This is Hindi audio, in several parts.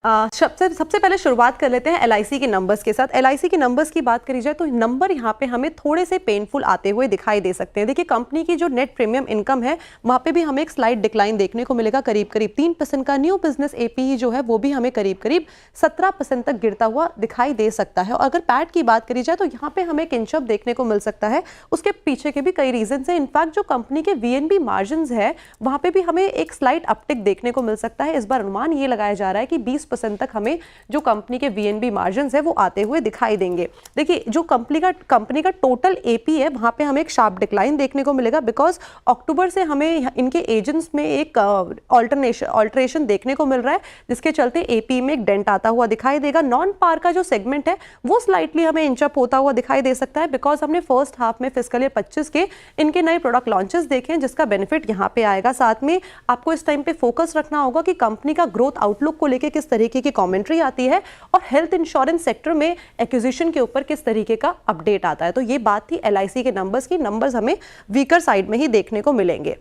सबसे पहले शुरुआत कर लेते हैं एलआईसी के नंबर्स के साथ। एलआईसी के नंबर्स की बात करी जाए तो नंबर यहाँ पे हमें थोड़े से पेनफुल आते हुए दिखाई दे सकते हैं। देखिए कंपनी की जो नेट प्रीमियम इनकम है वहाँ पे भी हमें एक स्लाइड डिक्लाइन देखने को मिलेगा, करीब 3% का। न्यू बिजनेस एपीई जो है वो भी हमें करीब 17% तक गिरता हुआ दिखाई दे सकता है। और अगर पैट की बात करी जाए तो यहाँ पे हमें किंचअप देखने को मिल सकता है। उसके पीछे के भी कई रीजन है। इनफैक्ट जो कंपनी के वीएनबी मार्जिन है वहाँ पे भी हमें एक स्लाइड अपटिक देखने को मिल सकता है। इस बार अनुमान ये लगाया जा रहा है कि 20% तक हमें जो कंपनी के वीएनबी मार्जिन है वो आते हुए दिखाई देंगे। देखिए जो कंपनी का टोटल एपी है वहां पे हमें एक शार्प डिक्लाइन देखने को मिलेगा, बिकॉज अक्टूबर से हमें इनके एजेंट्स में एक ऑल्टरेशन देखने को मिल रहा है, जिसके चलते एपी में एक डेंट आता हुआ दिखाई देगा। नॉन पार का जो सेगमेंट है वो स्लाइटली हमें इंचअप होता हुआ दिखाई दे सकता है, बिकॉज हमने फर्स्ट हाफ में फिस्कल ईयर 25 के इनके नए प्रोडक्ट लॉन्चेस देखे हैं, जिसका बेनिफिट यहाँ पे आएगा। साथ में आपको इस टाइम पे फोकस रखना होगा कि कंपनी का ग्रोथ आउटलुक को लेकर किस तरीके की कमेंट्री आती है और हेल्थ इंश्योरेंस सेक्टर में एक्विजिशन के ऊपर किस तरीके का अपडेट आता है। तो ये बात थी एलआईसी के नंबर्स की। नंबर्स हमें वीकर साइड में ही देखने को मिलेंगे।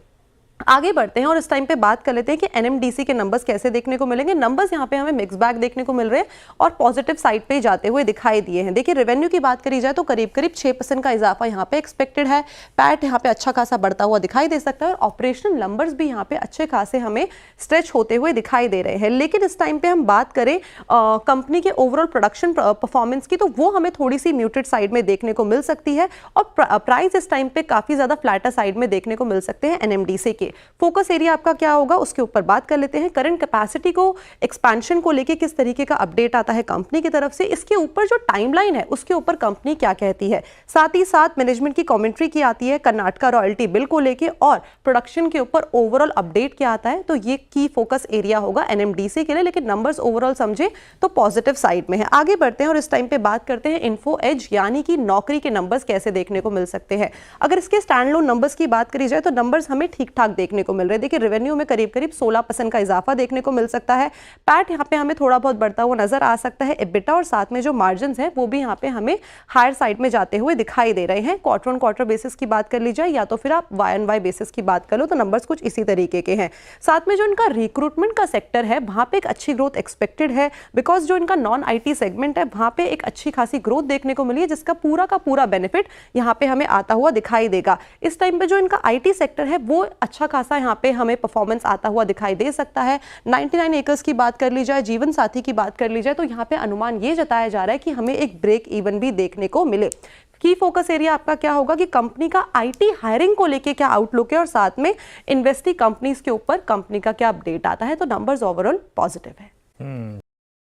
आगे बढ़ते हैं और इस टाइम पे बात कर लेते हैं कि एनएमडीसी के नंबर्स कैसे देखने को मिलेंगे। नंबर्स यहाँ पे हमें मिक्स बैग देखने को मिल रहे हैं और पॉजिटिव साइड पे जाते हुए दिखाई दिए हैं। देखिए रेवेन्यू की बात करी जाए तो करीब 6% का इजाफा यहाँ पे एक्सपेक्टेड है। पैट यहाँ पे अच्छा खासा बढ़ता हुआ दिखाई दे सकता है और ऑपरेशनल नंबर्स भी यहाँ पे अच्छे खासे हमें स्ट्रेच होते हुए दिखाई दे रहे हैं। लेकिन इस टाइम पे हम बात करें कंपनी के ओवरऑल प्रोडक्शन परफॉर्मेंस की, तो वो हमें थोड़ी सी म्यूटेड साइड में देखने को मिल सकती है और प्राइस इस टाइम पे काफी ज्यादा फ्लैटर साइड में देखने को मिल सकते हैं एनएमडीसी के। फोकस एरिया आपका क्या होगा उसके ऊपर बात कर लेते हैं। करंट कैपेसिटी को एक्सपेंशन को लेके किस तरीके का अपडेट आता है कंपनी की तरफ से, इसके ऊपर जो टाइमलाइन है उसके ऊपर कंपनी क्या कहती है। साथ ही साथ मैनेजमेंट की कमेंट्री की आती है कर्नाटका रॉयल्टी बिल को लेके और प्रोडक्शन के ऊपर ओवरऑल अपडेट क्या आता है। तो ये की फोकस एरिया होगा एनएमडीसी के लिए। लेकिन नंबर्स ओवरऑल समझे तो पॉजिटिव साइड में है। आगे बढ़ते हैं और इस टाइम पे बात करते हैं इन्फो एज यानी कि नौकरी के नंबर्स कैसे देखने को मिल सकते हैं। अगर इसके स्टैंड लोन नंबर्स की बात करी जाए तो नंबर्स हमें ठीक ठाक देखने को मिल रहे हैं। देखिए रेवेन्यू में करीब 16% का इजाफा देखने को मिल सकता है। पैट यहाँ पे हमें थोड़ा बहुत बढ़ता हुआ नजर आ सकता है। एबिटा और साथ में जो मार्जिन है वो भी यहाँ पे हमें हायर साइड में जाते हुए दिखाई दे रहे हैं। क्वार्टर ऑन क्वार्टर बेसिस की बात कर ली जाए या तो फिर आप वाई ऑन वाई बेसिस की बात कर लो तो नंबर्स कुछ इसी तरीके के हैं। साथ में जो इनका रिक्रूटमेंट का सेक्टर है वहां पे एक अच्छी ग्रोथ एक्सपेक्टेड है, बिकॉज जो इनका नॉन आईटी सेगमेंट है वहां पे एक अच्छी खासी ग्रोथ देखने को मिली है, जिसका पूरा का पूरा बेनिफिट यहाँ पे हमें आता हुआ दिखाई देगा। इस टाइम पे जो इनका आईटी सेक्टर है वो अच्छा खासा यहाँ पे हमें परफॉर्मेंस आता हुआ दिखाई दे सकता है। 99 एकर्स की बात कर ली जाए, जीवन साथी की बात कर ली जाए तो यहाँ पे अनुमान ये जताया जा रहा है कि हमें एक ब्रेक इवन भी देखने को मिले। की फोकस एरिया आपका क्या होगा कि कंपनी का आईटी हायरिंग को लेके क्या आउटलुक है और साथ में इन्वेस्टी कंपनीज के ऊपर कंपनी का क्या अपडेट आता है। तो नंबर्स ओवरऑल पॉजिटिव है।